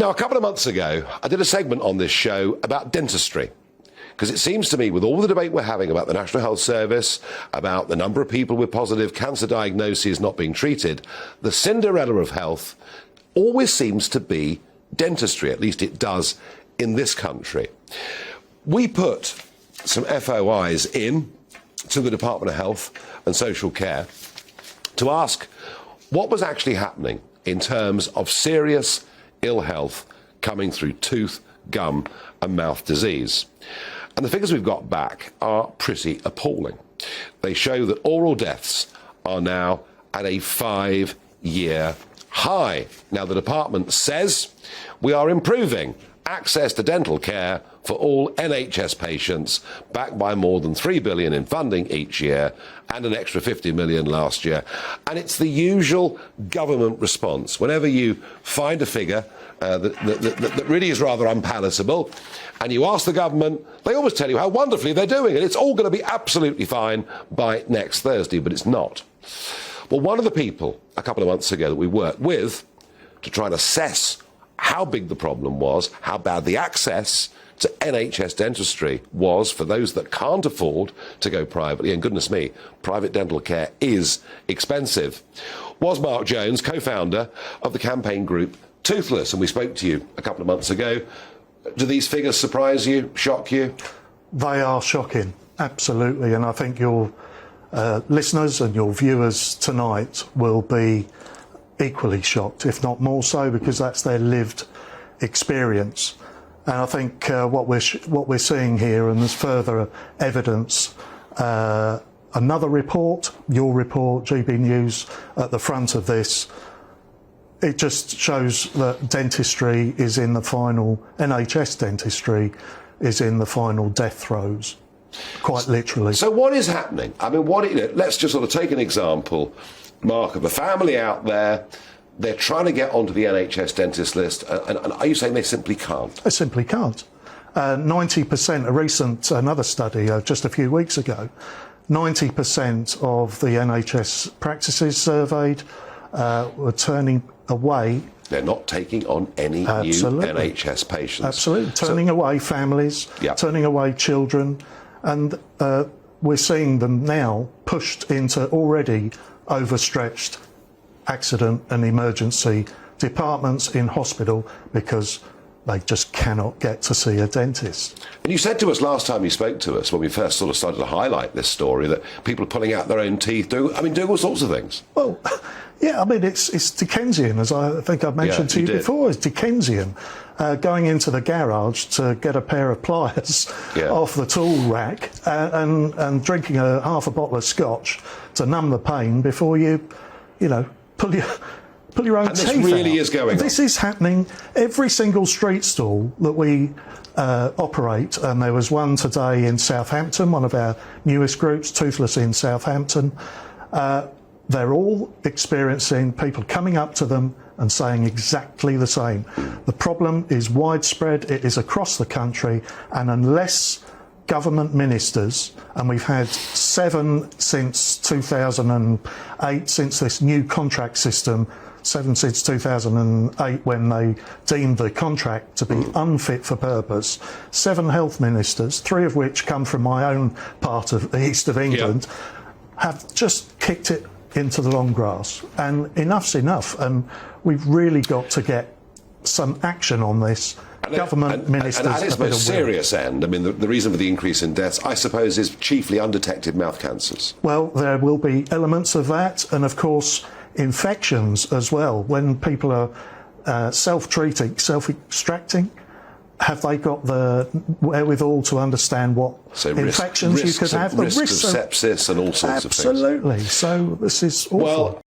Now, a couple of months ago, I did a segment on this show about dentistry. Because it seems to me, with all the debate we're having about the National Health Service, about the number of people with positive cancer diagnoses not being treated, the Cinderella of health always seems to be dentistry. At least it does in this country. We put some FOIs in to the Department of Health and Social Care to ask what was actually happening in terms of serious ill health coming through tooth, gum and mouth disease. And the figures we've got back are pretty appalling. They show that oral deaths are now at a 5-year high. Now, the department says we are improving access to dental care for all NHS patients, backed by more than $3 billion in funding each year and an extra $50 million last year. And it's the usual government response. Whenever you find a figure that really is rather unpalatable, and you ask the government, they always tell you how wonderfully they're doing it. It's all going to be absolutely fine by next Thursday, but it's not. Well, one of the people a couple of months ago that we worked with to try and assess how big the problem was, how bad the access to NHS dentistry was for those that can't afford to go privately, and goodness me, private dental care is expensive, was Mark Jones, co-founder of the campaign group Toothless. And we spoke to you a couple of months ago. Do these figures surprise you, shock you? They are shocking, absolutely. And I think your listeners and your viewers tonight will be equally shocked, if not more so, because that's their lived experience. And I think what we're seeing here, and there's further evidence, another report, your report, GBNews, at the front of this, it just shows that dentistry is in the final, NHS dentistry is in the final death throes, quite literally. So what is happening? I mean, let's just sort of take an example, Mark, of a family out there. They're trying to get onto the NHS dentist list, and are you saying they simply can't? They simply can't. 90%, another study just a few weeks ago, 90% of the NHS practices surveyed were turning away. They're not taking on any new NHS patients. Absolutely. Turning away families, turning away children, and we're seeing them now pushed into already overstretched accident and emergency departments in hospital because they just cannot get to see a dentist. And you said to us last time you spoke to us, when we first sort of started to highlight this story, that people are pulling out their own teeth, doing all sorts of things. Well, yeah, I mean, it's Dickensian, as I think I've mentioned to you before. It's Dickensian. Going into the garage to get a pair of pliers off the tool rack and drinking half a bottle of scotch to numb the pain before you know, pull your own teeth out. And this really is going on. This is happening. Every single street stall that we operate, and there was one today in Southampton, one of our newest groups, Toothless in Southampton, they're all experiencing people coming up to them and saying exactly the same. The problem is widespread, it is across the country, and unless government ministers, and we've had 7 since 2008, since this new contract system, 7 since 2008 when they deemed the contract to be unfit for purpose, 7 health ministers, 3 of which come from my own part of the east of England, have just kicked it into the long grass. And enough's enough, and we've really got to get some action on this. Government ministers. And at its most serious end, I mean, the reason for the increase in deaths, I suppose, is chiefly undetected mouth cancers. Well, there will be elements of that, and of course infections as well. When people are self-treating, self-extracting, have they got the wherewithal to understand what infections you could have? The risks of sepsis and all sorts of things. Absolutely. So this is awful. Well,